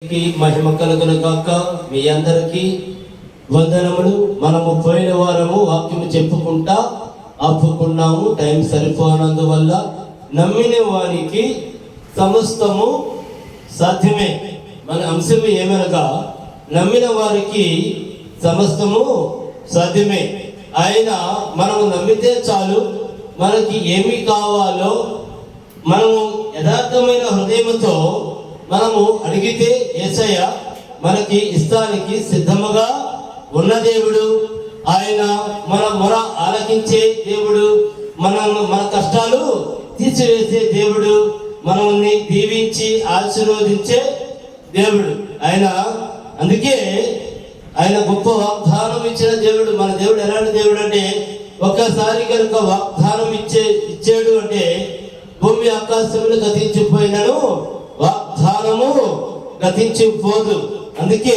మహిమ కలుగును గాక. మీ అందరికీ వందనములు. మనము పోయిన వారము వాక్యము చెప్పుకుంటా ఆపుకున్నాము, టైం సరిపోనందువల్ల. నమ్మిన వారికి సమస్తము సాధ్యమే. మన అంశం ఏమనగా, నమ్మిన వారికి సమస్తము సాధ్యమే. ఆయన మనము నమ్మితే చాలు, మనకి ఏమి కావాలో మనము యథార్థమైన హృదయముతో మనము అడిగితే యేసయ్య మనకి ఇస్తానికి సిద్ధముగా ఉన్న దేవుడు. ఆయన మన మొర ఆలకించే దేవుడు, మన కష్టాలు తీసివేసే దేవుడు, మనల్ని దీవించి ఆశీర్వదించే దేవుడు ఆయన. అందుకే ఆయన గొప్ప వాగ్దానం ఇచ్చిన దేవుడు. మన దేవుడు ఎలాంటి దేవుడు అంటే, ఒక్కసారి కనుక వాగ్దానం ఇచ్చాడు అంటే భూమి ఆకాశములు గతించిపోయినను వాగ్దానము గతించిపోదు. అందుకే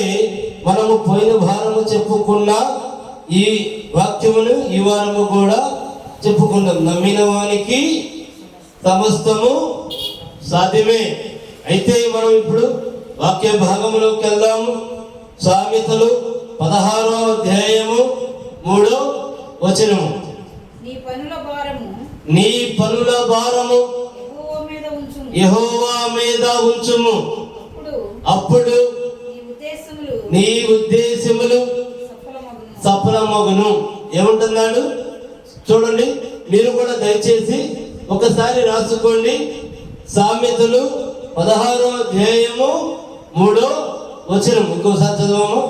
మనము పోయిన వారము చెప్పుకున్న ఈ వాక్యమును ఈ వారము కూడా చెప్పుకున్నాం. నమ్మిన వానికి సమస్తము సాధ్యమే. అయితే మనం ఇప్పుడు వాక్య భాగంలోకి వెళ్దాము. సామెతలు 16వ అధ్యాయము 3వ వచనము. నీ పనుల భారము యెహోవా మీద ఉంచుము, అప్పుడు నీ ఉద్దేశములు సఫలమగును. ఏమంటున్నాడు చూడండి, మీరు కూడా దయచేసి ఒకసారి రాసుకోండి. సామెతలు 16వ అధ్యాయము 3వ వచనం. ఇంకోసారి చదవము.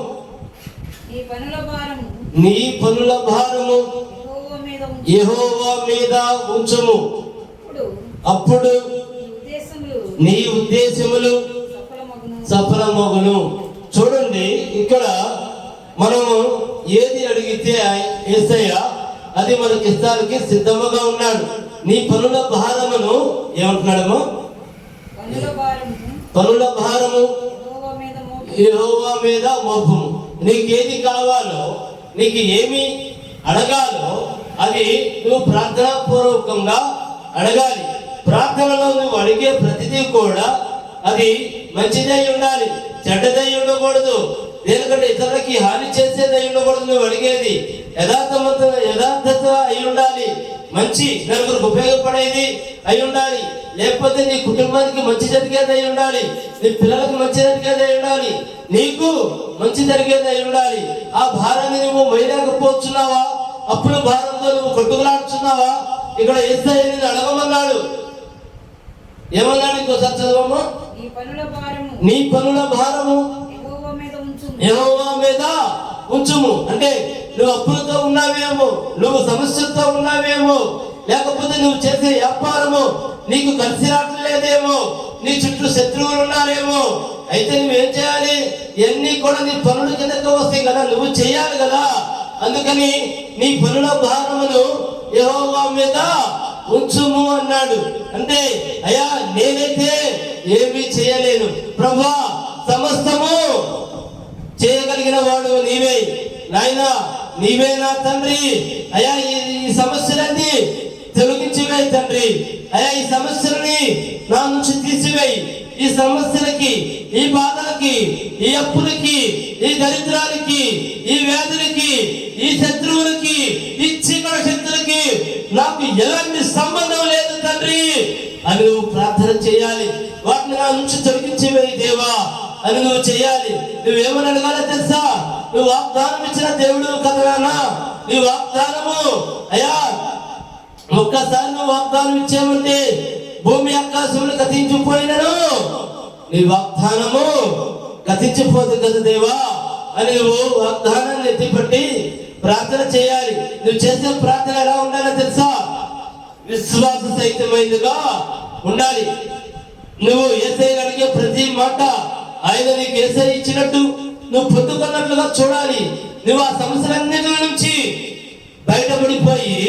నీ పనుల భారము యెహోవా మీద ఉంచుము, అప్పుడు నీ ఉద్దేశములు సఫలమగును. చూడండి, ఇక్కడ మనము ఏది అడిగితే యేసయ్య అది మనకి ఇస్తానికి సిద్ధముగా ఉన్నాడు. నీ పనుల భారమును ఏమంటున్నాడమ్మా? పనుల భారము యెహోవా మీద మోపము. నీకేది కావాలో, నీకు ఏమి అడగాలో అది నువ్వు ప్రార్థనా పూర్వకంగా అడగాలి. ప్రార్థనలో నువ్వు అడిగే ప్రతిదీ కూడా అది మంచిదై ఉండాలి, చెడ్డదై ఉండకూడదు. ఎందుకంటే ఇతరులకి హాని చేసేదై ఉండకూడదు. నువ్వు అడిగేది యథార్థత అయి ఉండాలి, మంచి నలుగురికి ఉపయోగపడేది అయి ఉండాలి. లేకపోతే నీ కుటుంబానికి మంచి జరిగేది అయి ఉండాలి, నీ పిల్లలకు మంచి జరిగేది అయి ఉండాలి, నీకు మంచి జరిగేది అయి ఉండాలి. ఆ భారాన్ని నువ్వు మొయ్యలేకపోతున్నావా? అప్పుడు భారంతో నువ్వు కొట్టుకులాడుతున్నావా? ఇక్కడ యేసయ్య నిన్ను అడగమన్నాడు. ఏమన్నాడు? ఇంకోసారి చదవమ్మా. నీ పనుల భారము యెహోవా మీద ఉంచుము. అంటే నువ్వు అప్పులతో ఉన్నావేమో, నువ్వు సమస్యలతో ఉన్నావేమో, లేకపోతే నువ్వు చేసే వ్యాపారము నీకు కలిసి రావట్లేదేమో, నీ చుట్టూ శత్రువులు ఉన్నారేమో. అయితే నువ్వేం చేయాలి? ఇవన్నీ కూడా నీ పనుల కిందకు వస్తాయి కదా, నువ్వు చేయాలి కదా. అందుకని నీ పనుల భారమును యెహోవా మీద ఉంచుము అన్నాడు. అంటే అయ్యా, నేనైతే ఏమీ చేయలేను ప్రభువా, సమస్తము చేయగలిగిన వాడు నీవే నాయనా, నీవే నా తండ్రి. అయ్యా, ఈ సమస్యలన్నీ తొలగించివేయి తండ్రి. అయ్యా, ఈ సమస్యలని నా నుంచి తీసివేయి. ఈ సమస్యలకి, ఈ బాధలకి, ఈ అప్పులకి, ఈ దరిద్రాలకి, ఈ వ్యాధులకి, ఈ శత్రువులకి, ఈ చీకటి శక్తులకి నాకు ఎలాంటి సంబంధం లేదు తండ్రి అని నువ్వు ప్రార్థన చేయాలి. వాటిని నా నుంచి తొలగించివేయి దేవా అని నువ్వు చేయాలి. నువ్వేమని అడగాలో తెలుసా? నువ్వు వాగ్దానం ఇచ్చిన దేవుడు కదా. నీ వాగ్దానము అయ్యా, ఒక్కసారి నువ్వు వాగ్దానం ఇచ్చామంటే భూమి ఆకాశములు గతించిపోయినను నీ వాగ్దానము గతించిపోదు కదా దేవా అని నువ్వు వాగ్దానాన్ని ఎత్తిపట్టి ప్రార్థన చేయాలి. నువ్వు చేసే ప్రార్థన ఎలా ఉండాలో తెలుసా? విశ్వాస సహితమైనదిగా ఉండాలి. నువ్వు యేసయ్య అడిగే ప్రతి మాట ఆయన నీకు యేసయ్య ఇచ్చినట్టు నువ్వు పొందుకున్నట్లుగా చూడాలి. నువ్వు ఆ సమస్యలన్నిటి నుంచి బయటపడిపోయి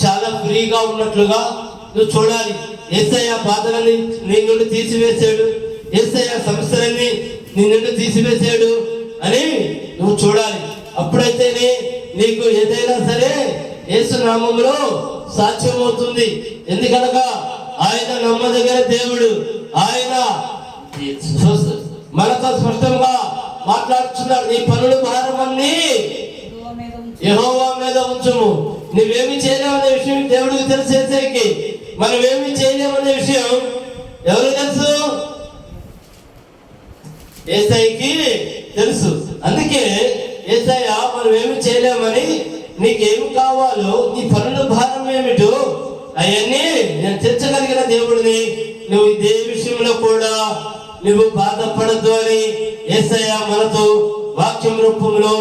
చాలా ఫ్రీగా ఉన్నట్లుగా నువ్వు చూడాలి. యేసయ్య బాధలని నీ నుండి తీసివేశాడు, యేసయ్య సమస్యలన్నీ నీ నుండి తీసివేశాడు అని నువ్వు చూడాలి. అప్పుడైతేనే నీకు ఏదైనా సరే యేసు నామములో సాధ్యమవుతుంది. ఎందుకనగా ఆయన నమ్మదగిన దేవుడు. ఆయన మనతో స్పష్టంగా మాట్లాడుతున్నాడు. నీ పనులు భారం అన్ని యెహోవా మీద ఉంచుము. నువ్వేమి చేయలేమనే విషయం దేవుడికి తెలుసు. యేసయ్యకి మనమేమి చేయలేమనే విషయం ఎవరు తెలుసు? యేసయ్యకి తెలుసు. అందుకే యేసయ్య మనమేమి చేయలేమని, నీకేమి కావాలో, నీ పనుల భారం ఏమిటో అవన్నీ నేను తీర్చగలిగిన దేవుడిని, నువ్వు ఇదే విషయంలో కూడా నువ్వు బాధపడద్దు అని యేసయ్య మనతో వాక్యం రూపంలో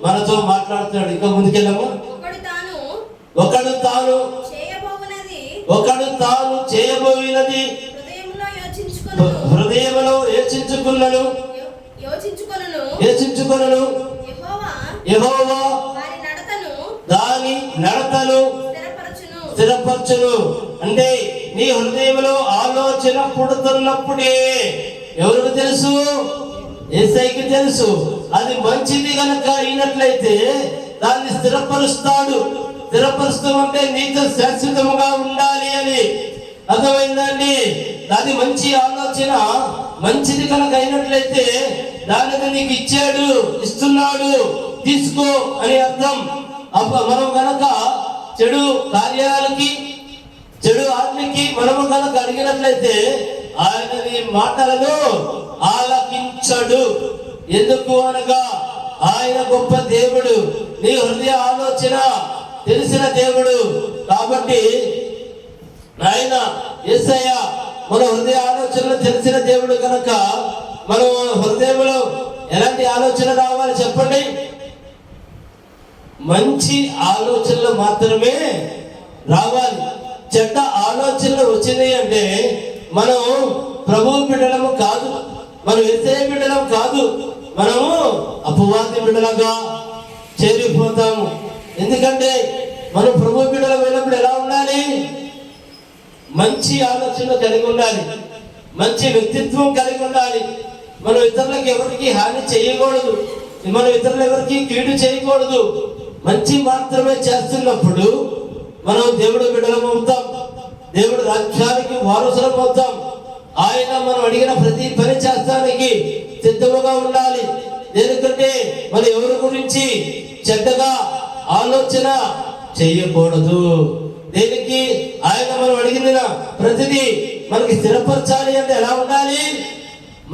మనతో మాట్లాడుతున్నాడు. ఇంకా ముందుకెళ్ళమ్మా. ఒకడు తాను చేయబోయినది హృదయములో యోచించుకొనును యెహోవా దాని నడతను స్థిరపరచును. అంటే నీ హృదయంలో ఆలోచన పుడుతున్నప్పుడే ఎవరికి తెలుసు? యేసయ్యకి తెలుసు. అది మంచిది గనక అయినట్లయితే దాన్ని స్థిరపరుస్తాడు. స్థిరపరుస్తూ ఉంటే నీతో శాశ్వతముగా ఉండాలి అని అర్థమైందండి. అది మంచి ఆలోచన, మంచిది కనుక అయినట్లయితే దానిని నీకు ఇచ్చాడు, ఇస్తున్నాడు, తీసుకో అని అర్థం. మనం కనుక చెడు కార్యాలకి, చెడు ఆజ్ఞకి మనము కనుక అడిగినట్లయితే ఆయన నీ మాటలను ఆలకించడు. ఎందుకు అనగా ఆయన గొప్ప దేవుడు, నీ హృదయ ఆలోచన తెలిసిన దేవుడు. కాబట్టి ఆయన యేసయ్య మన హృదయ ఆలోచనలు తెలిసిన దేవుడు కనుక మనం హృదయంలో ఎలాంటి ఆలోచన రావాలి చెప్పండి? మంచి ఆలోచనలు మాత్రమే రావాలి. చెడ్డ ఆలోచనలు వచ్చినాయి అంటే మనం ప్రభువు బిడ్డలము కాదు, మనం యేసయ్య బిడ్డలం కాదు, మనము అపవాది బిడ్డలుగా చేరిపోతాము. ఎందుకంటే మనం ప్రభు బిడ్డలం అయినప్పుడు ఎలా ఉండాలి? మంచి ఆలోచన కలిగి ఉండాలి, మంచి వ్యక్తిత్వం కలిగి ఉండాలి. మనం ఇతరులకు ఎవరికి హాని చేయకూడదు, మనం ఇతరులు ఎవరికి కీడు చేయకూడదు. మంచి మాత్రమే చేస్తున్నప్పుడు మనం దేవుడు బిడ్డలం అవుతాం, దేవుడు రాజ్యానికి వారసులం అవుతాం. ఆయన మనం అడిగిన ప్రతి పని చేస్తానికి సిద్ధముగా ఉండాలి. ఎందుకంటే మనం ఎవరి గురించి చెడ్డగా ఆలోచన చేయకూడదు. దేనికి? ఆయన మనం అడిగిన ప్రతిదీ మనకి స్థిరపరచాలి అంటే ఎలా ఉండాలి?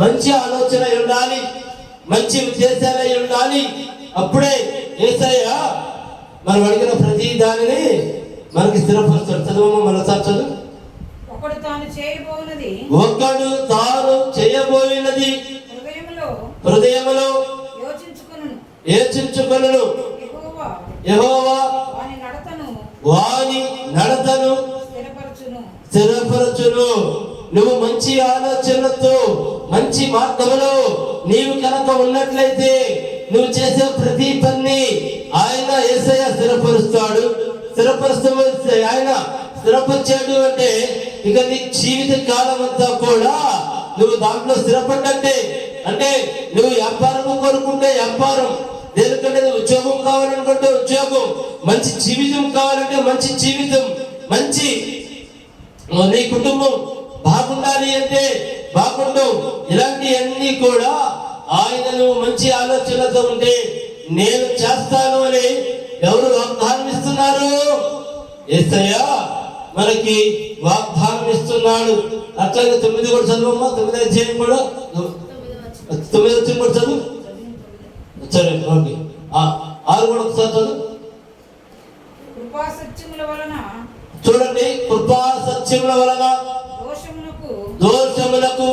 మంచి ఆలోచన ఉండాలి, మంచి ఉద్దేశాలు ఉండాలి. అప్పుడే యేసయ్య మనం అడిగిన ప్రతి దానిని మనకి స్థిరపరుస్తాడు. చదువు మనసారి చదువు. ఒకడు తాను చేయబోయినది హృదయములో యోచించుకొనును యెహోవా వాని నడతను స్థిరపరచును. నువ్వు మంచి ఆలోచనలతో మంచి మార్గంలో నీవు కనుక ఉన్నట్లయితే నువ్వు చేసే ప్రతి పని ఆయన యేసయ్య స్థిరపరుస్తాడు. ఆయన స్థిరపరిచాడు అంటే ఇక నీ జీవిత కాలం అంతా కూడా నువ్వు దాంట్లో స్థిరపడ్డంటే. అంటే నువ్వు వ్యాపారం కోరుకుంటే వ్యాపారం, దేనికంటే ఉద్యోగం కావాలనుకుంటే ఉద్యోగం, మంచి జీవితం కావాలంటే మంచి జీవితం, మంచి నీ కుటుంబం బాగుండాలి అంటే బాగుండవు. ఇలాంటివన్నీ కూడా ఆయన నువ్వు మంచి ఆలోచనతో ఉంటే నేను చేస్తాను అని ఎవరు వాగ్దానం ఇస్తున్నారు? యేసయ్య మనకి వాగ్దానం ఇస్తున్నాడు. అట్లాగే 9 కూడా చదువమ్మా. 9 అధ్యాయం కూడా 9 వచ్చిన కూడా చదువు. సరే ఓకే. 6 కూడా ఒకసారి చదువు. చూడండి, కృపా సత్యముల వలన దోషములకు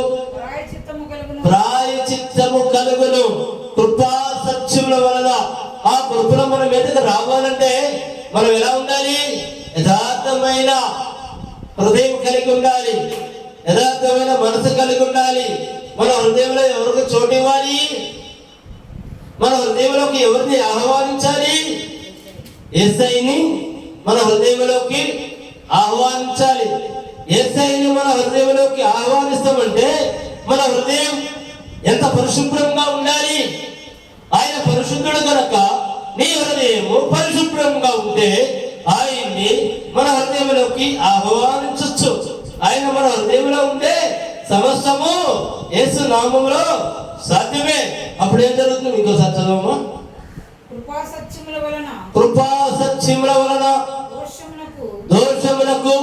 ప్రాయచిత్తము కలుగును. కృపా సత్యముల వలన ఆ కృపను మన మీదకి రావాలంటే మనం ఎలా ఉండాలి? యథార్థమైన హృదయం కలిగి ఉండాలి, యథార్థమైన మనసు కలిగి ఉండాలి. మన హృదయంలో ఎవరికి చోటు ఇవ్వాలి? మన హృదయంలోకి ఎవరిని ఆహ్వానించాలి? యేసయ్యని మన హృదయంలోకి ఆహ్వానించాలి. యేసయ్యని మన హృదయంలోకి ఆహ్వానిస్తామంటే మన హృదయం ఎంత పరిశుభ్రంగా ఉండాలి? ఆయన పరిశుద్ధుడు కనుక నీ హృదయము పరిశుభ్రంగా ఉంటే ఆయన్ని మన హృదయంలోకి ఆహ్వానించవచ్చు. ఆయన మన హృదయంలో ఉంటే సమస్తము యేసు నామములో సాధ్యమే. అప్పుడు ఏం జరుగుతుంది? ఇంకోసారి చదవమ్మా. కృపా సత్యముల వలన దోషములకు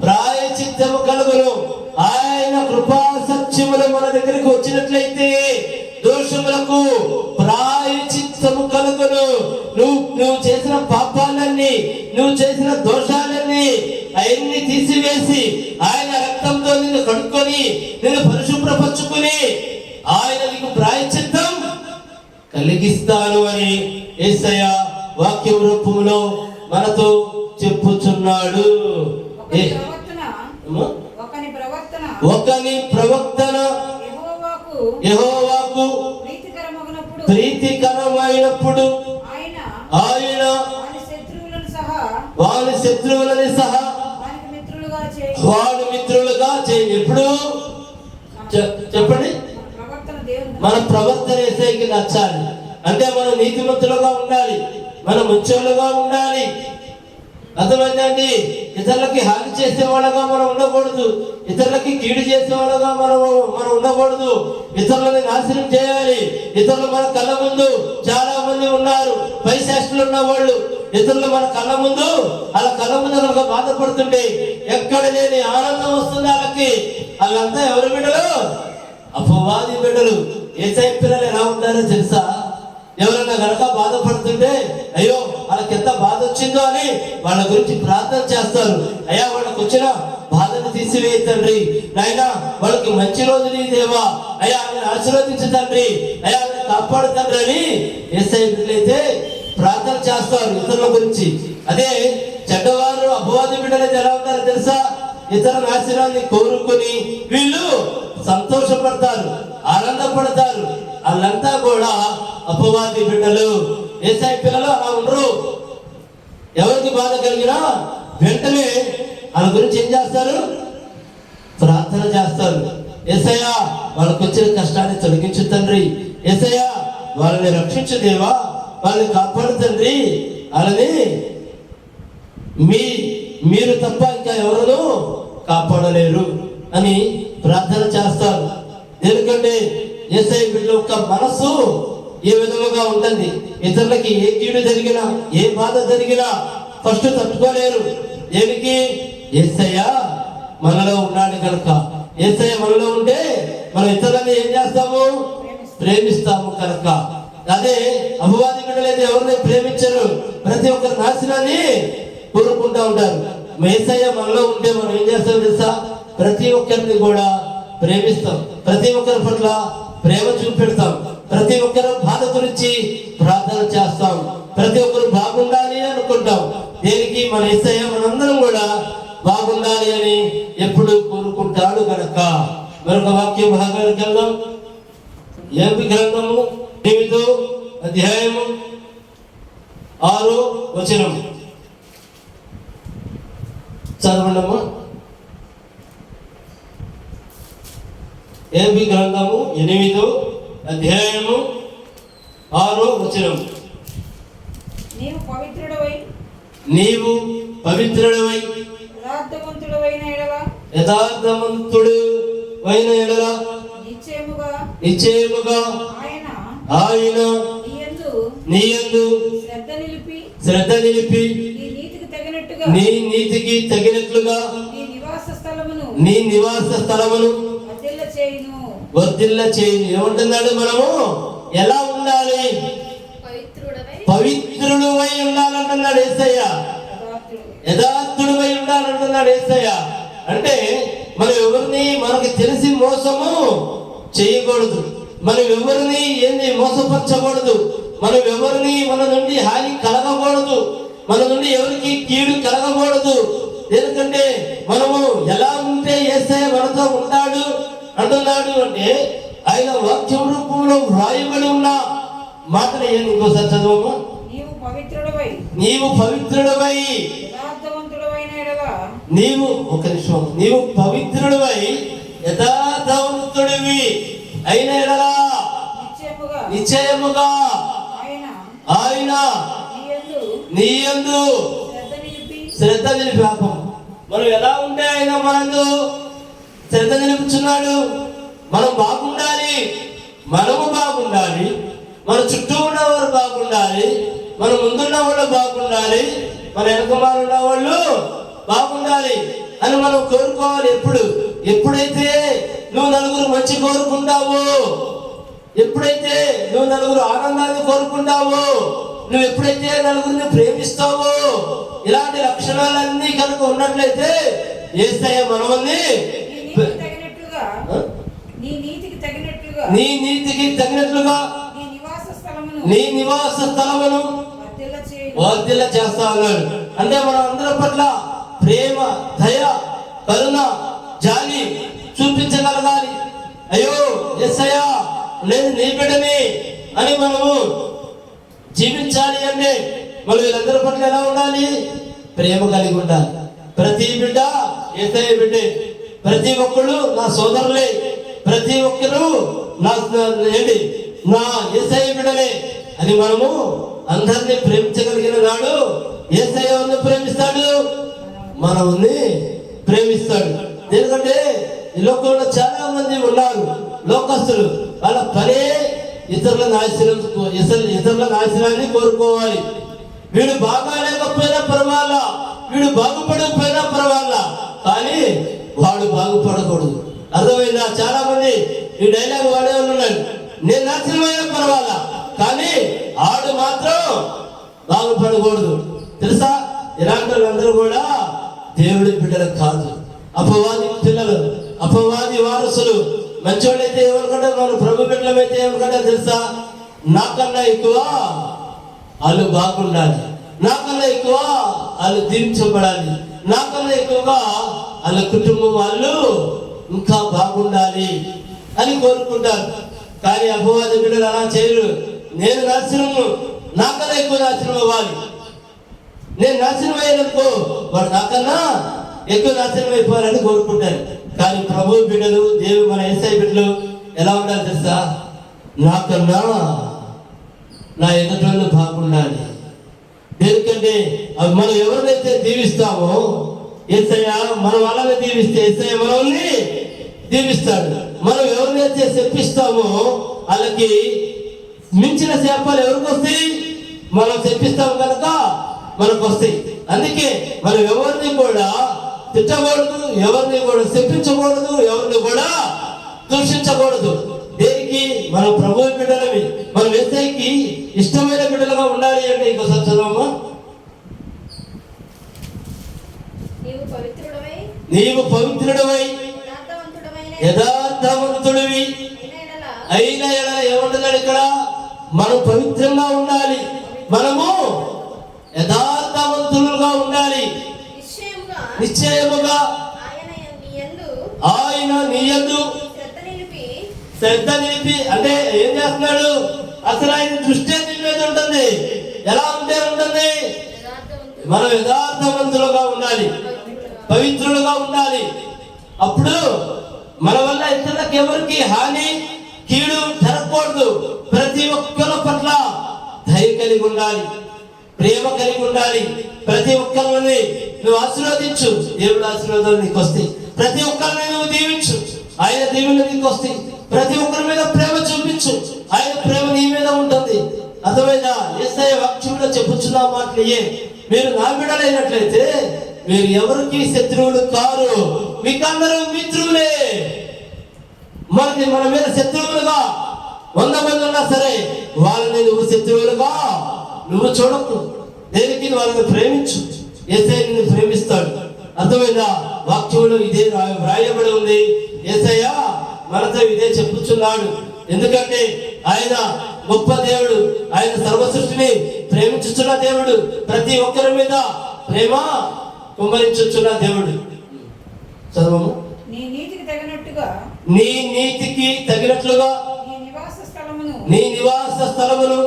ప్రాయచిత్తము కలుగును. ఆయన కృపా సత్యములు మన దగ్గరికి వచ్చినట్లయితే దోషములకు ప్రాయచిత్తము కలుగును. నువ్వు చేసిన పాపాలన్నీ, నువ్వు చేసిన దోషాలన్నీ అవన్నీ తీసివేసి ఆయన రక్తంతో నిన్ను కడుక్కొని నిన్ను పరిశుభ్రపరచుకుని ఆయన నీకు ప్రాయచిత్తం కలిగిస్తాను అని యేసయ్య వాక్యం రూపంలో మనతో చెప్పుచున్నాడు. ఒకని ప్రవక్తన యెహోవాకు ప్రీతికరమైనప్పుడు ఆయన వారి శత్రువులని సహా వాడు మిత్రులుగా చేయి. ఎప్పుడు చెప్పండి, మన ప్రవర్తన యేసయ్యకి నచ్చాలి. అంటే మనం నీతిమంతులుగా ఉండాలి, మనం మంచోళ్ళుగా ఉండాలి. అర్థమైందండి? ఇతరులకి హాని చేసే వాళ్ళగా మనం ఉండకూడదు, ఇతరులకి కీడు చేసే వాళ్ళగా మనం ఉండకూడదు. ఇతరులని నాశనం చేయాలి. ఇతరులు మన కళ్ళ ముందు చాలా మంది ఉన్నారు, పై శాస్త్రులు ఉన్న వాళ్ళు. ఇతరులు మన కళ్ళ ముందు వాళ్ళ బాధపడుతుంటే ఎక్కడ లేని ఆనందం వస్తుంది వాళ్ళకి. వాళ్ళంతా ఎవరి బిడ్డలు? అపవాది బిడ్డలు. యేసయ్య పిల్లలు ఎలా ఉంటారో తెలుసా? ఎవరైనా గనక బాధపడుతుంటే అయ్యో వాళ్ళకి ఎంత బాధ వచ్చిందో అని వాళ్ళ గురించి ప్రార్థన చేస్తారు. అయ్యా వాళ్ళకి వచ్చిన బాధను తీసివేయ తండ్రి, నాయనా వాళ్ళకి మంచి రోజులు దేవా, అయ్యా ఆయన ఆశీర్వదించు తండ్రి, అయ్యా ఆయన కాపాడు తండ్రి అని యేసయ్య బిడ్డలైతే ప్రార్థన చేస్తారు ఇతరుల గురించి. అదే చెడ్డవారు అపవాది బిడ్డలైతే ఎలా ఉంటారో తెలుసా? ఇతరుల ఆశీర్వాదాన్ని కోరుకుని వీళ్ళు సంతోషపడతారు, ఆనందపడతారు. వాళ్ళంతా కూడా అపవాది బిడ్డలు. యేసయ్య పిల్లలు అలా ఉండరు. ఎవరికి బాధ కలిగినా వెంటనే వాళ్ళ గురించి ఏం చేస్తారు? ప్రార్థన చేస్తారు. యేసయ్య వాళ్ళకు వచ్చిన కష్టాన్ని తొలగించు తండ్రి, యేసయ్య వాళ్ళని రక్షించు దేవా, వాళ్ళని కాపాడు తండ్రి, వాళ్ళని మీరు తప్ప ఇంకా ఎవరు కాపాడలేరు అని ప్రార్థన చేస్తారు. ఎందుకంటే యేసయ్య బిడ్డల యొక్క మనస్సు ఏ విధముగా ఉంటుంది? ఇతరులకి ఏ కీడు జరిగినా, ఏ బాధ జరిగినా ఫస్ట్ తట్టుకోలేరు. దేనికి? యేసయ్య మనలో ఉన్నాడు కనుక. యేసయ్య మనలో ఉంటే మనం ఇతరులని ఏం చేస్తాము? ప్రేమిస్తాము కనుక. అదే అపవాది బిడ్డలైతే ఎవరిని ప్రేమించరు, ప్రతి ఒక్కరి నాశనాన్ని కోరుకుంటూ ఉంటారు. యేసయ్య మనలో ఉంటే మనం ఏం చేస్తాం తెలుసా? ప్రతి ఒక్కరిని కూడా ప్రేమిస్తాం, ప్రతి ఒక్కరి పట్ల ప్రేమ చూపెడతాం, ప్రతి ఒక్కరు బాధ గురించి ప్రార్థన చేస్తాం, ప్రతి ఒక్కరు బాగుండాలి అనుకుంటాం. దేనికి? మన యేసయ్య మనందరం కూడా బాగుండాలి అని ఎప్పుడు కోరుకుంటాడు కనుక. మరొక వాక్య భాగానికి వెళ్దాం. యోబు గ్రంథము 8వ అధ్యాయము 6వ వచనం చదవండమ్మా. యోబు గ్రంథము 8వ అధ్యాయము 6వ వచనం. నీవు పవిత్రుడవై యథార్థవంతుడవైన ఎడల నిశ్చయముగా ఆయన నీయందు శ్రద్ధ నిలిపి నీ నీతికి తగినట్లుగా నీ నివాస స్థలమును వర్ధిల్ల చేయును. ఏమంటున్నాడు? మనము ఎలా ఉండాలి? పవిత్రుడువై ఉండాలంటున్నాడు యేసయ్య. యథార్థుడువై ఉండాలంటున్నాడు యేసయ్య. అంటే మనం ఎవరిని మనకి తెలిసి మోసము చేయకూడదు, మనం ఎవరిని ఏంది మోసపరచకూడదు, మనం ఎవరిని మన నుండి హాని కలగకూడదు, మన నుండి ఎవరికి కీడు కలగకూడదు. ఎందుకంటే మనము ఎలా ఉంటే యేసయ్య మనతో ఉంటాడు అంటున్నాడు. అంటే ఆయన వాక్యం రూపంలో వ్రాయబడి ఉన్న మాటలు ఏంటి? ఇంకోసారి చదవమ్మా. నీవు పవిత్రుడవై నీవు ఒక నిమిషం, నీవు పవిత్రుడవై యథార్థవంతుడివి అయిన ఎడలా నిశ్చయముగా ఆయన నీయందు శ్రద్ధ నిలిపి. మనం ఎలా ఉంటే ఆయన మనందు శ్రద్ధ నిలుపుచున్నాడు. మనం బాగుండాలి, మనము బాగుండాలి, మన చుట్టూ ఉన్నవారు బాగుండాలి, మన ముందున్న వాళ్ళు బాగుండాలి, మన వెనకమాల ఉన్న వాళ్ళు బాగుండాలి అని మనం కోరుకోవాలి. ఎప్పుడైతే నువ్వు నలుగురు మంచి కోరుకుంటావో, ఎప్పుడైతే నువ్వు నలుగురు ఆనందాన్ని కోరుకుంటావో, నువ్వు ఎప్పుడైతే నలుగురిని ప్రేమిస్తావో, ఇలాంటి లక్షణాలన్నీ కనుక ఉన్నట్లయితే యేసయ్య మనల్ని నీ నీతికి తగినట్లుగా నీ నివాస స్థలమును వర్ధిల్ల చేస్తా ఉన్నాడు. అంటే మనం అందరి పట్ల ప్రేమ, దయ, కరుణ, జాలి చూపించగలగాలి. అయ్యో యేసయ్య నేను నీ బిడ్డని అని మనము జీవించాలి అంటే మనం వీళ్ళందరి పట్ల ఎలా ఉండాలి? ప్రేమ కలిగి ఉండాలి. ప్రతి బిడ్డ యేసయ్య బిడ్డే, ప్రతి ఒక్కరు నా సోదరులే, ప్రతి ఒక్కరు నా యేసయ్య బిడ్డలే అని మనము అందరినీ ప్రేమించగలిగిన నాడు యేసయ్య ప్రేమిస్తాడు, మనల్ని ప్రేమిస్తాడు. ఎందుకంటే ఈ లోకంలో చాలా మంది ఉన్నారు లోకస్తులు. వాళ్ళ పనే ఇతరుల నాశనాన్ని కోరుకోవాలి. వీడు బాగా లేకపోయినా పర్వాలా, వీడు బాగుపడకపోయినా పర్వాలా, కానీ వాడు బాగుపడకూడదు. అర్థమైందా? చాలా మంది ఈ డైలాగ్ వాడే ఉన్నాడు, నేను నాశనమైనా పర్వాలా కానీ ఆడు మాత్రం బాగుపడకూడదు. తెలుసా? ఇలాంటి వాళ్ళందరూ కూడా దేవుడి బిడ్డలు కాదు, అపవాది పిల్లలు, అపవాది వారసులు. మంచోళ్ళైతే ఏమనుకుంటే మనం ప్రభు బిడ్డలమైతే ఏమనుకుంటే తెలుసా? నాకన్నా ఎక్కువ వాళ్ళు బాగుండాలి, నాకన్నా ఎక్కువ వాళ్ళు దీవించబడాలి, నాకన్నా ఎక్కువగా వాళ్ళ కుటుంబం వాళ్ళు ఇంకా బాగుండాలి అని కోరుకుంటారు. కానీ అపవాది బిడ్డలు అలా చేయరు. నేను నాశనము, నాకన్నా ఎక్కువ నాశనం అవ్వాలి, నేను నాశనం అయ్యానుకో వాడు నాకన్నా ఎక్కువ నాశనం అయిపోవాలని కోరుకుంటారు. కానీ ప్రభు బిడ్డలు, దేవుడు మన యేసయ్య బిడ్డలు ఎలా ఉండాలి తెలుసా? నాకన్నా నా ఎదుటోళ్ళు బాగుండాలి. ఎందుకంటే మనం ఎవరినైతే దీవిస్తామో యేసయ్య మనం వాళ్ళని దీవిస్తే యేసయ్య మనల్ని దీవిస్తాడు. మనం ఎవరినైతే శపిస్తామో వాళ్ళకి మించిన శాపాలు ఎవరికి వస్తాయి? మనం శపిస్తాం కనుక మనకు వస్తాయి. అందుకే మనం ఎవరిని కూడా తిట్టకూడదు, ఎవరిని కూడా శపించకూడదు, ఎవరిని కూడా దూషించకూడదు. దేనికి? మనం ప్రభు బిడ్డలవి, మనం యేసయ్యకి ఇష్టమైన బిడ్డలుగా ఉండాలి. అంటే ఇంకోసారి చదవమ్మా. నీవు పవిత్రుడవై యథార్థవంతుడివి అయిన ఎడల ఏమంటున్నాడు ఇక్కడ? మనం పవిత్రంగా ఉండాలి, మనము యథార్థవంతులుగా ఉండాలి. నిశ్చయముగా ఆయన నీ యందు శ్రద్ధ నిలిపి అంటే ఏం చేస్తున్నాడు? అసలు ఆయన దృష్టి నీ మీద ఉంటుంది. ఎలా ఉంటే ఉంటుంది? మనం యథార్థవంతులుగా ఉండాలి, పవిత్రులుగా ఉండాలి. అప్పుడు మన వల్ల ఇతరులకు ఎవరికి హాని, కీడు జరగకూడదు. ప్రతి ఒక్కరి పట్ల దయ కలిగి ఉండాలి, ప్రేమ కలిగి ఉండాలి. ప్రతి ఒక్కరిని నువ్వు ఆశీర్వదించు, దేవుడు ఆశీర్వాదాలు నీకు వస్తాయి. ప్రతి ఒక్కరిని నువ్వు దీవించు, ఆయన దీవెనలు నీకు వస్తాయి. ప్రతి ఒక్కరి మీద ప్రేమ చూపించు, ఆయన ప్రేమ నీ మీద ఉంటుంది. అర్థమైందా? యేసయ్య వాక్యంలో చెప్పుచున్న మాటలు మీరు నా బిడ్డలైనట్లయితే మీరు ఎవరికి శత్రువులు కారు, మీకందరూ మిత్రులే. మనకి మన మీద శత్రువులుగా 100 మంది ఉన్నా సరే వాళ్ళని నువ్వు శత్రువులుగా నువ్వు చూడకు. దేనికి? వాళ్ళని ప్రేమించు, యేసయ్య నిన్ను ప్రేమిస్తాడు. అర్థమైందా? వాక్యంలో ఇదే వ్రాయబడి ఉంది. యేసయ్య మనతో ఇదే చెప్పుచున్నాడు. ఎందుకంటే ఆయన గొప్ప దేవుడు, ఆయన సర్వ సృష్టిని ప్రేమించుచున్న దేవుడు, ప్రతి ఒక్కరి మీద ప్రేమ కుమ్మరించుచున్న దేవుడు. చదవము. నీ నీతికి తగినట్టుగా నీ నివాస స్థలమును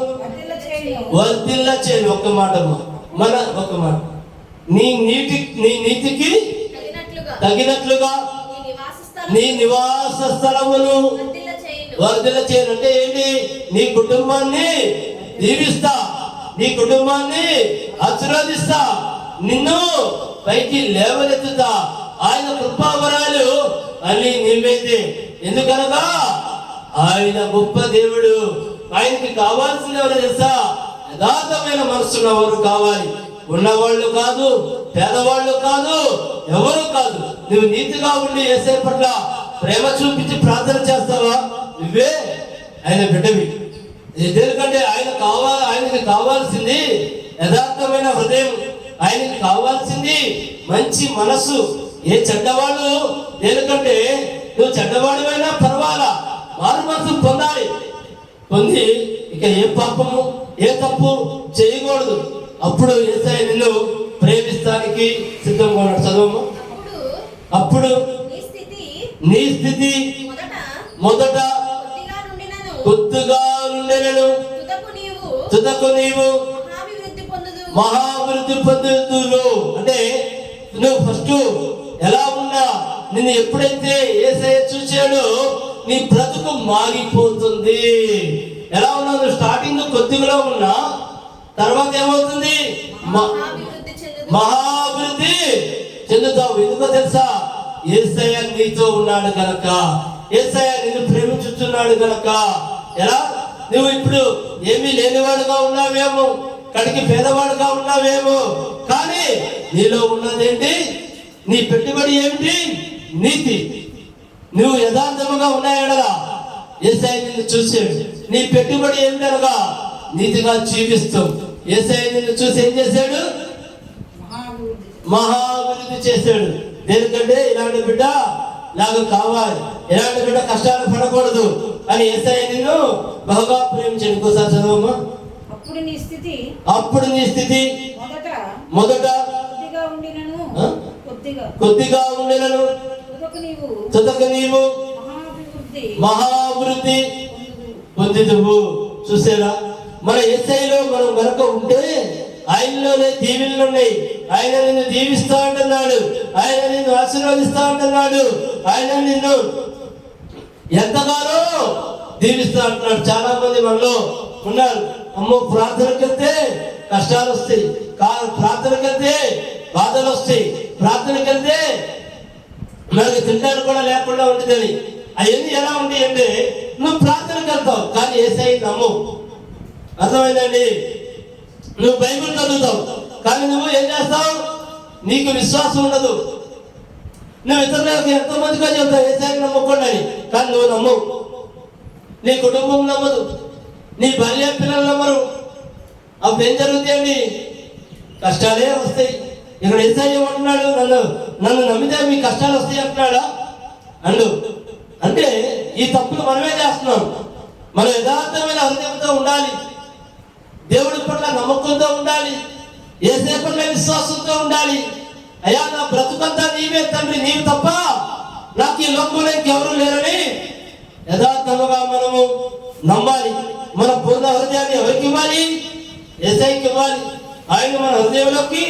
వర్ధిల్ల చేయను. ఒక్క మాట ఒక మాట. నీ నీతికి తగినట్లుగా నీ నివాస స్థలమును వర్ధిల్ల చేయను. అంటే ఏంటి? నీ కుటుంబాన్ని దీవిస్తా, నీ కుటుంబాన్ని ఆశీర్వదిస్తా, నిన్ను పైకి లేవనెత్తుతా. ఆయన కృపావరాలు మళ్ళీ నీవైతే. ఎందుకనగా ఆయన గొప్ప దేవుడు. ఆయనకి కావాల్సింది ఎవరు తెలుసా? యథార్థమైన మనసున్నవారు కావాలి. ఉన్నవాళ్ళు కాదు, పేదవాళ్ళు కాదు, ఎవరు కాదు. నువ్వు నీతిగా ఉండి యేసయ్య పట్ల ప్రేమ చూపించి ప్రార్థన చేస్తావా? నువ్వే ఆయన బిడ్డవి. ఎందుకంటే ఆయనకి కావాల్సింది యథార్థమైన హృదయం, ఆయనకి కావాల్సింది మంచి మనసు. ఏ చెడ్డవాళ్ళు, ఎందుకంటే నువ్వు చెడ్డవాడివైనా పర్వాలా, మారు మనసు పొందాలి. పొంది ఇక ఏ పాపము ఏ తప్పు చేయకూడదు. అప్పుడు యేసయ్య నిన్ను ప్రేమిస్తానికి సిద్ధంగా ఉన్నాడు. చదువు. అప్పుడు నీ స్థితి మొదట కొద్దిగా నుండెను, తుదకు నీవు మహాభివృద్ధి పొందుదువు. అంటే నువ్వు ఫస్ట్ ఎలా ఉన్నా, నిన్ను ఎప్పుడైతే యేసయ్య చూచాడో నీ బ్రతుకు మారిపోతుంది. ఎలా ఉన్నా, నువ్వు స్టార్టింగ్ కొద్దిగా ఉన్నా, తర్వాత ఏమవుతుంది? మహాభివృద్ధి చెందుతావు. ఎందుకో తెలుసా? యేసయ్య నీతో ఉన్నాడు కనుక, యేసయ్య నిన్ను ప్రేమించుతున్నాడు కనుక. ఎలా? నువ్వు ఇప్పుడు ఏమీ లేనివాడుగా ఉన్నావేమో, కడికి పేదవాడుగా ఉన్నావేమో, కానీ నీలో ఉన్నదేంటి? నీ పెట్టుబడి ఏమిటి? నీతి. నువ్వు యథార్థముగా ఉన్నాయనగా యేసయ్య నిన్ను చూసాడు. నీ పెట్టుబడి ఏమిటనగా నీతిగా జీవిస్తావు. యేసయ్య నిన్ను చూసి ఏం చేశాడు? మహాభివృద్ధి చేశాడు. ఎందుకంటే ఇలాంటి బిడ్డ నాకు కావాలి, ఇలాంటి బిడ్డ కష్టాలు పడకూడదు అని యేసయ్య నిన్ను బహుగా ప్రేమించాడు. ఇంకోసారి చదవమ్మా. అప్పుడు నీ స్థితి మొదట కొద్దిగా ఉండినను తుదకు నీవు మహాభివృద్ధి పొందుదువు. చూసారా? మన యేసయ్యలో మనం గనుక ఉంటే ఆయనలోనే దీవెనలు ఉన్నాయి. ఆయన నిన్ను దీవిస్తా అంటున్నాడు, ఆయన నిన్ను ఆశీర్వదిస్తా అంటున్నాడు, ఆయన నిన్ను ఎంతగానో దీవిస్తా అంటున్నాడు. చాలా మంది మనలో ఉన్నారు, అమ్మో ప్రార్థనకి వెళ్తే కష్టాలు వస్తాయి, ప్రార్థనకి వెళ్తే బాధలు వస్తాయి, ప్రార్థనకి వెళ్తే మనకి తింటాను కూడా లేకుండా ఉంటుంది. అవన్నీ ఎలా ఉంటాయి అంటే, నువ్వు ప్రార్థనకి వెళ్తావు కానీ యేసయ్య నమ్ము. అర్థమైందండి? నువ్వు బైబిల్ చదువుతావు కానీ నువ్వు ఏం చేస్తావు? నీకు విశ్వాసం ఉండదు. నువ్వు ఇతరులకు ఎంతో మందిగా చెప్తావు యేసయ్యని నమ్ముకోండి అని, కానీ నువ్వు నమ్మవు. నీ కుటుంబం నమ్మదు, నీ భార్య పిల్లలు నమ్మరు. అప్పుడు ఏం జరుగుతాయండి? కష్టాలే వస్తాయి. ఇక్కడ యేసయ్య ఏమంటున్నాడు? నన్ను నమ్మితే మీ కష్టాలు వస్తాయి అంటున్నాడా? అంటే ఈ తప్పులు మనమే చేస్తున్నాం. మనం యథార్థమైన హృదయంతో ఉండాలి, దేవుడి పట్ల నమ్మకంతో ఉండాలి, యేసయ్య పట్ల విశ్వాసంతో ఉండాలి. అయ్యా నా బ్రతుకంతా నీవే తండ్రి, నీవు తప్ప నాకు ఈ లోకంలో ఇంకెవరూ లేరని యథార్థముగా మనము నమ్మాలి. మన పూర్ణ హృదయాన్ని ఎవరికి ఇవ్వాలి? యేసయ్యకి ఇవ్వాలి. ఆయన మన హృదయంలోకి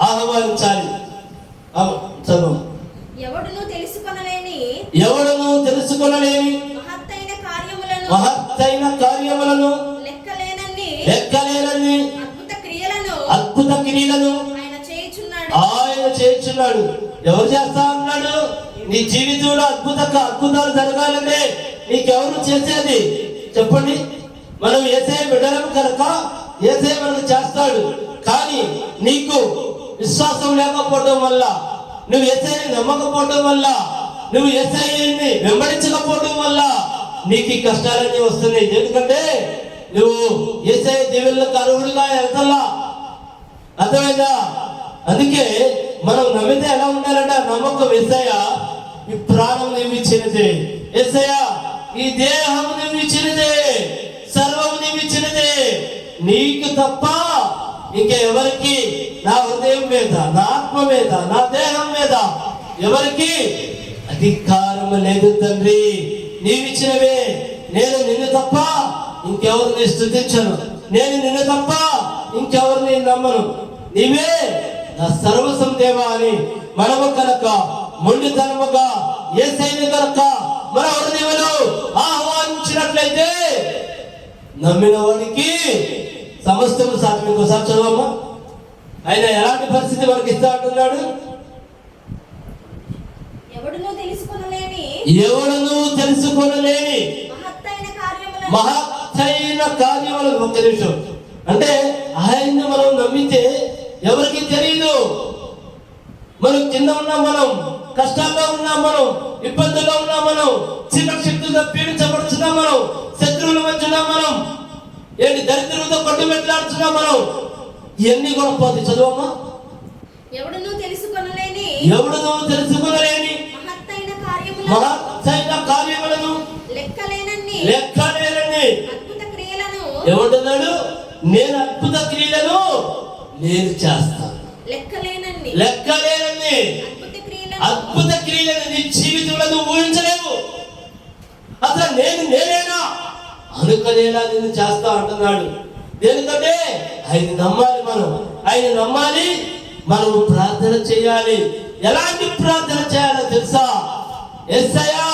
ఆహ్వానించాలి. చదువు. ఎవడును తెలుసుకొనలేని మహత్తైన కార్యములను లెక్కలేనన్ని అద్భుత క్రియలను ఆయన చేయుచున్నాడు. ఎవరు చేస్తా ఉన్నాడు? నీ జీవితంలో అద్భుతాలు జరగాలంటే నీకెవరు చేసేది చెప్పండి? మనం యేసయ్య బిడ్డలం కనుక యేసయ్య మనకు చేస్తాడు. కానీ నీకు విశ్వాసం లేకపోవడం వల్ల, నువ్వు యేసయ్యని నమ్మకపోవడం వల్ల, నువ్వు యేసయ్యని వెంబడించకపోవడం వల్ల నీకు ఈ కష్టాలన్నీ వస్తున్నాయి. ఎందుకంటే నువ్వు యేసయ్య దీవెనలకు అర్హుడిగా వెళ్తల్లా. అర్థమైందా? అందుకే మనం నమ్మితే ఎలా ఉండాలంటే, నమ్మకం యేసయ్య ఈ ప్రాణం నీవు ఇచ్చినదే, యేసయ్య ఈ దేహం నీవు ఇచ్చినదే, సర్వం నీవు ఇచ్చినదే, నీకు తప్ప ఇంకా ఎవరికి నా హృదయం మీద, నా ఆత్మ మీద, నా దేహం మీద ఎవరికి అధికారం లేదు తండ్రి. నీవిచ్చినవే. నేను నిన్ను తప్ప ఇంకెవరిని స్తుతించను, నేను నిన్ను తప్ప ఇంకెవరిని నమ్మను, నీవే నా సర్వస్వం దేవా అని మనము కనుక మొండితనముగా యేసయ్యని కనుక మన హృదయంలో ఆహ్వానించినట్లయితే నమ్మిన వాడికి సమస్తము సాధ్యం. ఇంకోసారి చదవమ్మా. ఆయన ఎలాంటి పరిస్థితి మనకి ఇస్తా అంటున్నాడు? ఎవడునూ తెలుసుకొనలేని ఎవడును తెలుసుకొనలేని మహత్తైన కార్యములను మహత్తైన కార్యములు. ఒక్క నిమిషం. అంటే ఆయన్ని మనం నమ్మితే ఎవరికి తెలియదు. మనం కింద ఉన్నాం, మనం కష్టాల్లో ఉన్నాం, మనం ఇబ్బందుల్లో ఉన్నాం, మనం శక్తులతో పీడించబడుతున్నాం, మనం శత్రువుల మధ్య ఉన్నాం, మనం ఏంటి దరిద్రులతో కొట్టుమెట్లాడుతున్నాం, మనం ఇవన్నీ కూడా పోతే చదువమ్మా. ఎవడును తెలుసుకొనలేని మహత్తైన కార్యములను లెక్కలేనన్ని అద్భుత క్రియలను ఏమంటున్నాడు? నేను అద్భుత క్రియలను నేను చేస్తాను. లెక్కలేనన్ని అద్భుత క్రియలను నీ జీవితంలో నువ్వు ఊహించలేవు. అసలు నేనేనా అనుకునేలా నేను చేస్తా అంటున్నాడు. ఎందుకంటే ఆయన నమ్మాలి, ఆయన నమ్మాలి. మనం ప్రార్థన చేయాలి. ఎలాంటి ప్రార్థన చేయాలో తెలుసా? యేసయ్యా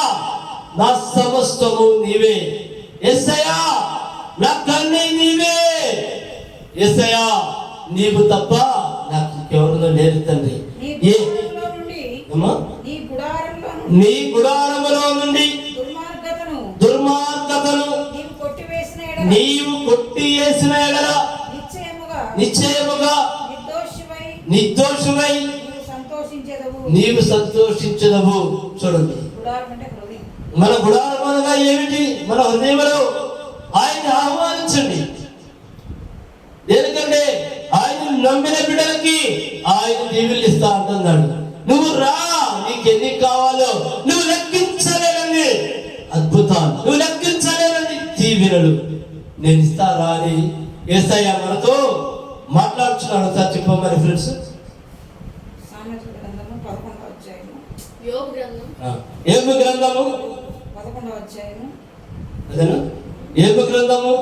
నా సమస్తము నీవే, యేసయ్యా నా కన్నీ నీవే, యేసయ్యా నీవు తప్ప నాకు ఎవరినో లేరు తండ్రి. నీ గుడారములో నుండి దుర్మార్గతను నీవు కొట్టివేసిన ఎడల నిశ్చయముగా నిర్దోషమై నీవు సంతోషించదవు. చూడండి, మన గుడారం అనగా ఏమిటి? మన హృదయంలో ఆయన ఆహ్వానించండి. ఎందుకంటే ఆయన నమ్మిన బిడ్డలకి ఆయన దీవెనలు ఇస్తా అంటున్నాడు. నువ్వు రా, నీకు ఎన్ని కావాలో నువ్వు లెక్కించలేనని అద్భుతాలు, నువ్వు లెక్కించలేనని దీవెనలు నేను ఇస్తారా అని యేసయ్య మనతో మాట్లాడుతున్నాడు. సార్ చెప్పమని ఫ్రెండ్స్. ఏబు గ్రంథము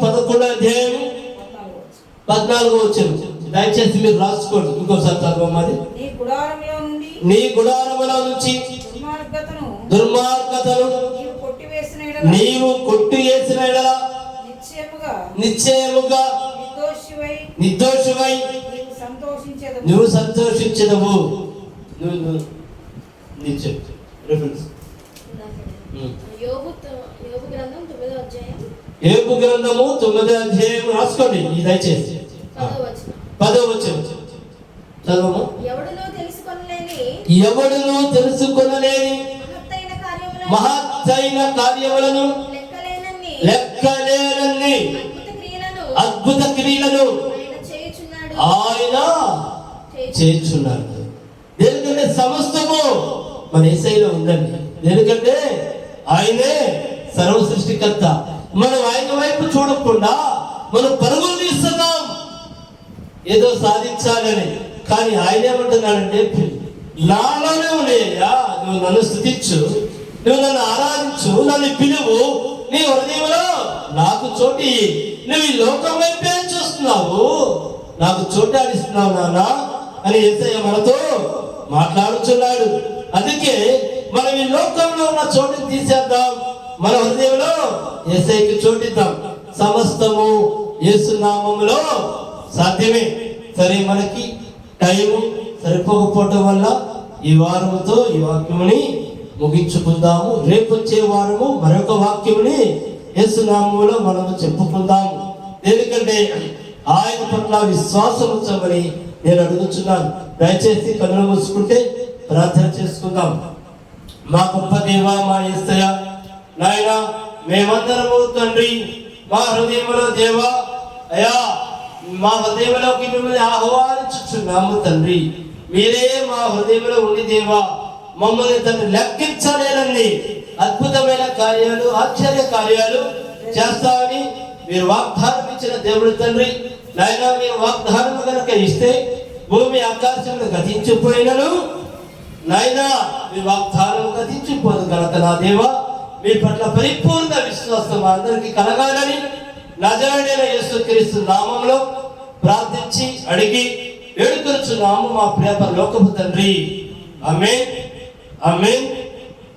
11వ అధ్యాయము 14వ వచనం. దయచేసి మీరు రాసుకోండి. ఇంకోసారి చదవమని. నీ గుడారములో నుంచి దుర్మార్గతను నీవు కొట్టివేసిన ఎడల నిశ్చయముగా నిర్దోషమై నువ్వు సంతోషించదవు. ఏబు గ్రంథము 9వ అధ్యాయం రాసుకోండి. దయచేసి 10వ వచనం చదవము. ఎవడును తెలుసుకొనలేని మహత్తైన కార్యములను లెక్కలేనన్ని అద్భుత క్రియలను ఆయన చేయుచున్నాడు. ఎందుకంటే సమస్తము మన యేసయ్యలో ఉందండి. ఎందుకంటే ఆయనే సర్వ సృష్టికర్త. మనం ఆయన వైపు చూడకుండా మనం పరుగులు తీస్తున్నాం ఏదో సాధించాలని. కానీ ఆయన ఏమంటున్నాడంటే, నాలోనే ఉండేయ్యా, నువ్వు నన్ను స్తుతించు, నువ్వు నన్ను ఆరాధించు, నన్ను పిలువు, నీ హృదయంలో నాకు చోటి. నువ్వు ఈ లోకం వైపే చూస్తున్నావు, నాకు చోటాడిస్తున్నావు నాన్న అని యేసయ్య మనతో మాట్లాడుతున్నాడు. అందుకే మనం ఈ లోకంలో ఉన్న చోటుని తీసేద్దాం, మన హృదయంలో యేసయ్యకి చోటిద్దాం. సమస్తము యేసు నామములో సాధ్యమే. సరే, మనకి టైం సరిపోకపోవటం వల్ల ఈ వారముతో ఈ వాక్యముని ముగించుకుందాము. రేపు వచ్చే వారము మరొక వాక్యముని యేసు నామములో మనము చెప్పుకుందాము. ఎందుకంటే ఆయన పట్ల విశ్వాసం ఉంచమని నేను అడుగుతున్నాను. దయచేసి కన్నులు మూసుకుంటే ప్రార్థన చేసుకుందాం. మా గొప్ప దేవా, మా యేసయ్య, నాయన మేమందరము తండ్రి మా హృదయంలో దేవా, అయ్యా మా హృదయంలోకి మిమ్మల్ని ఆహ్వానించుచున్నాము తండ్రి. మీరే మా హృదయంలో ఉండి దేవా మమ్మల్ని తండ్రి లెక్కించలేనన్ని అద్భుతమైన కార్యాలు, ఆశ్చర్య కార్యాలు చేస్తామని మీరు వాగ్దానం ఇచ్చిన దేవుడు తండ్రి. నాయన మీరు వాగ్దానం కనుక ఇస్తే భూమి ఆకాశంలో గతించిపోయినను నాయన మీ వాగ్దానం గతించిపోదు కనుక నా దేవా మీ పట్ల పరిపూర్ణ విశ్వాసం అందరికీ కలగాలని నజరేయుడైన యేసుక్రీస్తు నామములో ప్రార్థించి అడిగి వేడుకొనుచున్నాము మా ప్రియ పరలోకపు తండ్రి. ఆమేన్, ఆమేన్,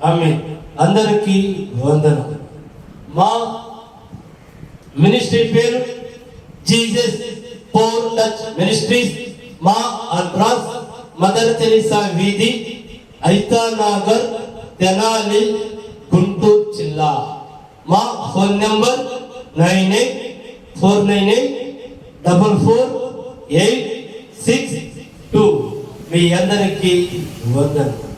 ఆమేన్. అందరికీ వందనం. మా మినిస్ట్రీ పేరు జీసస్ పవర్ టచ్ మినిస్ట్రీస్. మా అడ్రస్ మదర్ తెరీసా వీధి, ఐతానగర్, తెనాలి, జిల్లా. మా ఫోన్ నెంబర్ 9849844862. మీ అందరికీ వందనం.